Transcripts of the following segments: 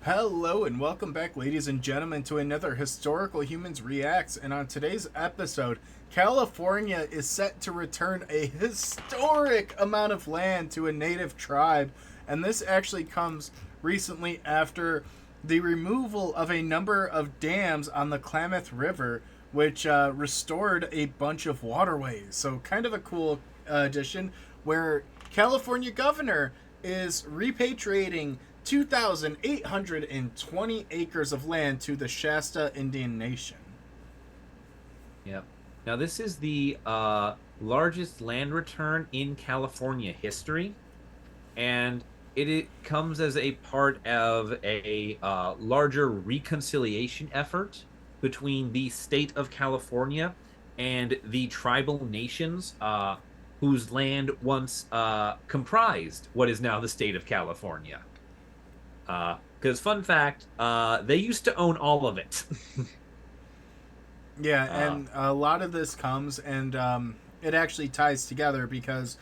Hello and welcome back, ladies and gentlemen, to another Historical Humans Reacts. And on today's episode, California is set to return a historic amount of land to a native tribe. And this actually comes recently after the removal of a number of dams on the Klamath River, which restored a bunch of waterways. So, kind of a cool addition where California governor is repatriating 2,820 acres of land to the Shasta Indian Nation. Yep. Now, this is the largest land return in California history, and it comes as a part of a larger reconciliation effort between the state of California and the tribal nations whose land once comprised what is now the state of California. Because, fun fact, they used to own all of it. Yeah, uh, and a lot of this comes and it actually ties together because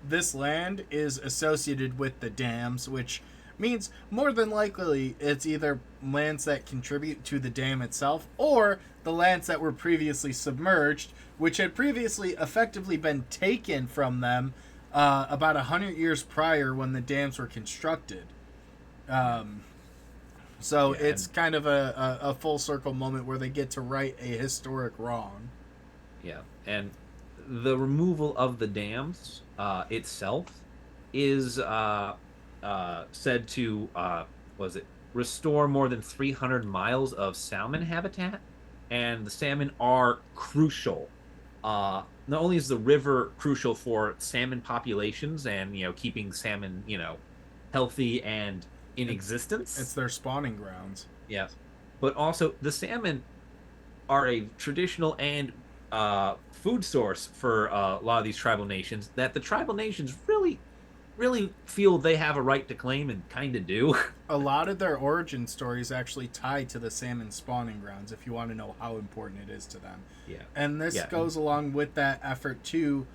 this land is associated with the dams, which means more than likely it's either lands that contribute to the dam itself or the lands that were previously submerged, which had previously effectively been taken from them about 100 years prior when the dams were constructed. yeah, Um, so yeah, it's and kind of a full circle moment where they get to right a historic wrong. yeah, and the removal of the dams itself is said to was it restore more than 300 miles of salmon habitat, and the salmon are crucial. Not only is the river crucial for salmon populations and keeping salmon healthy and in It, it's existence. their spawning grounds. Yes, but also the salmon are a traditional and food source for a lot of these tribal nations that the tribal nations really feel they have a right to claim and kind of do. A lot of their origin stories actually tie to the salmon spawning grounds if you want to know how important it is to them. Yeah, And this yeah, goes along with that effort to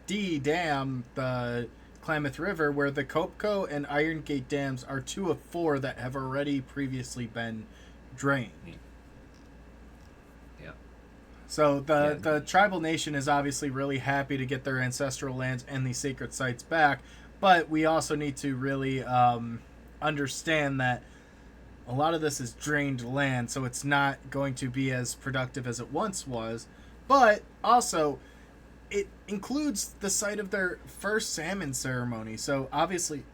de-dam the Klamath River, where the Copco and Iron Gate dams are two of four that have already previously been drained. yeah, So yeah, the tribal nation is obviously really happy to get their ancestral lands and these sacred sites back, but we also need to really understand that a lot of this is drained land, so it's not going to be as productive as it once was. But also, it includes the site of their first salmon ceremony, so obviously,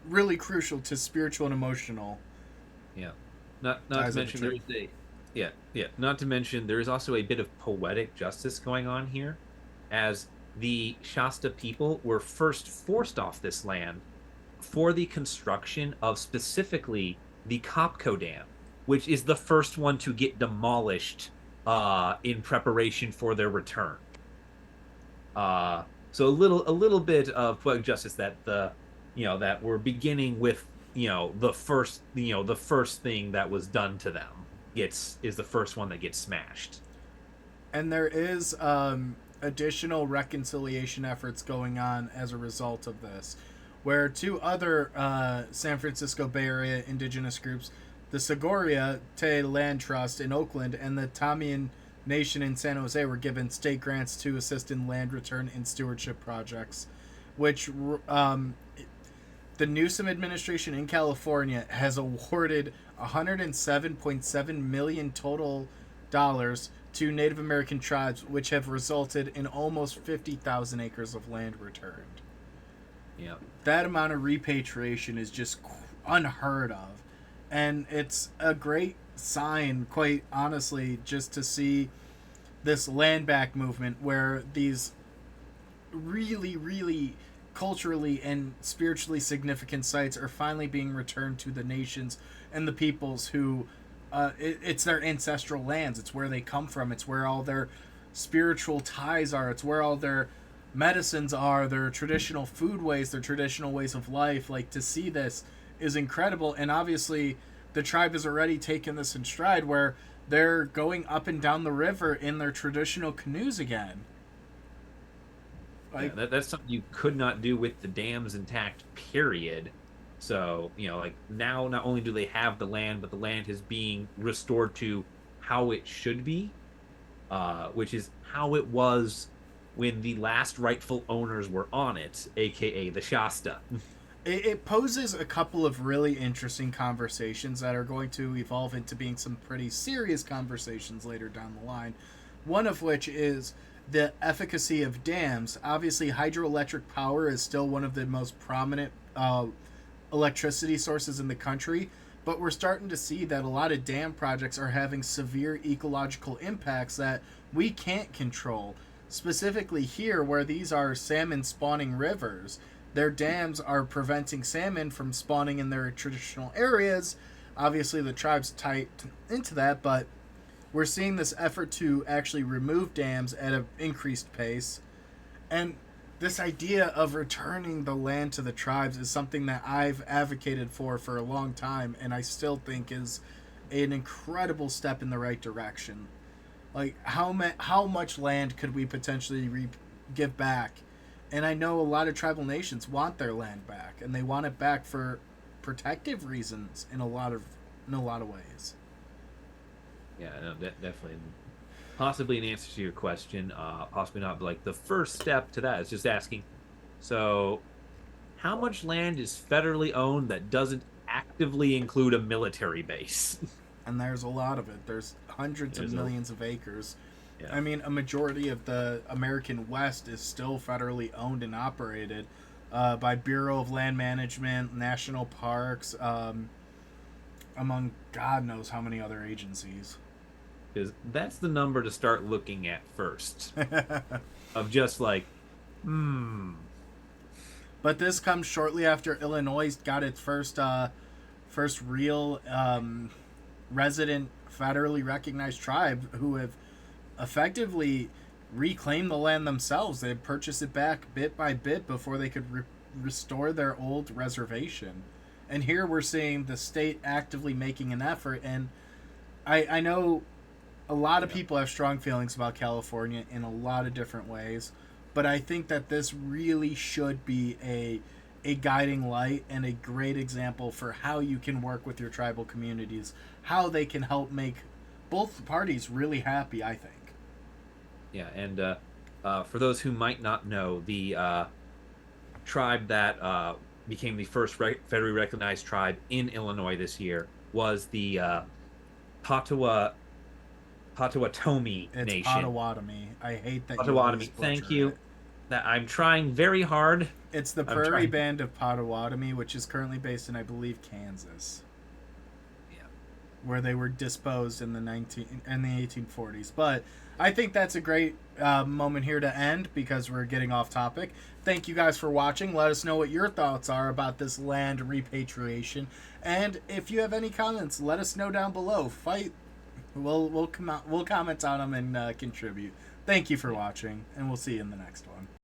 really crucial to spiritual and emotional yeah. Not to ties of the mention there tree. is a yeah, yeah. Not to mention there is also a bit of poetic justice going on here, as the Shasta people were first forced off this land for the construction of specifically the Copco Dam, which is the first one to get demolished in preparation for their return. Uh, so a little bit of poetic justice that that we're beginning with the first thing that was done to them gets is the first one that gets smashed. And there is additional reconciliation efforts going on as a result of this, where two other San Francisco Bay Area indigenous groups, the Segoria Te Land Trust in Oakland and the Tamian Nation in San Jose, were given state grants to assist in land return and stewardship projects, which the Newsom administration in California has awarded 107.7 million total dollars to Native American tribes, which have resulted in almost 50,000 acres of land returned. Yeah, That amount of repatriation is just unheard of. And it's a great sign, quite honestly, just to see this land back movement where these really, really culturally and spiritually significant sites are finally being returned to the nations and the peoples who it's their ancestral lands. It's where they come from. It's where all their spiritual ties are. It's where all their medicines are, their traditional food ways, their traditional ways of life. Like, to see this is incredible. And obviously, the tribe has already taken this in stride where they're going up and down the river in their traditional canoes again. yeah. Like, That's something you could not do with the dams intact. Period. So, like now not only do they have the land, but the land is being restored to how it should be, which is how it was when the last rightful owners were on it, aka the Shasta. It poses a couple of really interesting conversations that are going to evolve into being some pretty serious conversations later down the line. One of which is the efficacy of dams. Obviously, hydroelectric power is still one of the most prominent electricity sources in the country, but we're starting to see that a lot of dam projects are having severe ecological impacts that we can't control. Specifically, here, where these are salmon spawning rivers, their dams are preventing salmon from spawning in their traditional areas. Obviously, the tribe's tied into that, but we're seeing this effort to actually remove dams at an increased pace. And this idea of returning the land to the tribes is something that I've advocated for a long time, and I still think is an incredible step in the right direction. Like how much land could we potentially give back? And I know a lot of tribal nations want their land back, and they want it back for protective reasons in a lot of ways. Yeah, no, definitely. Possibly an answer to your question, possibly not, but like the first step to that is just asking, so how much land is federally owned that doesn't actively include a military base? And there's a lot of it. There's hundreds of There's a millions of acres. Yeah. I mean, a majority of the American West is still federally owned and operated by Bureau of Land Management, national parks, among God knows how many other agencies. Because that's the number to start looking at first. Of just like, hmm. But this comes shortly after Illinois got its first real resident federally recognized tribe who have effectively reclaimed the land themselves. They purchased it back bit by bit before they could restore their old reservation. And here we're seeing the state actively making an effort. And I know a lot of people have strong feelings about California in a lot of different ways, but I think that this really should be a guiding light and a great example for how you can work with your tribal communities, how they can help make both parties really happy, I think. Yeah, and for those who might not know, the tribe that became the first federally recognized tribe in Illinois this year was the Patawa Potawatomi It's Nation. Potawatomi. I hate that you always Potawatomi. Thank butcher you. it. That I'm trying very hard. It's the I'm Prairie trying. Band of Potawatomi, which is currently based in, I believe, Kansas, Yeah. where they were disposed in the 1840s. But I think that's a great moment here to end because we're getting off topic. Thank you guys for watching. Let us know what your thoughts are about this land repatriation, and if you have any comments, let us know down below. We'll comment on them and contribute. Thank you for watching, and we'll see you in the next one.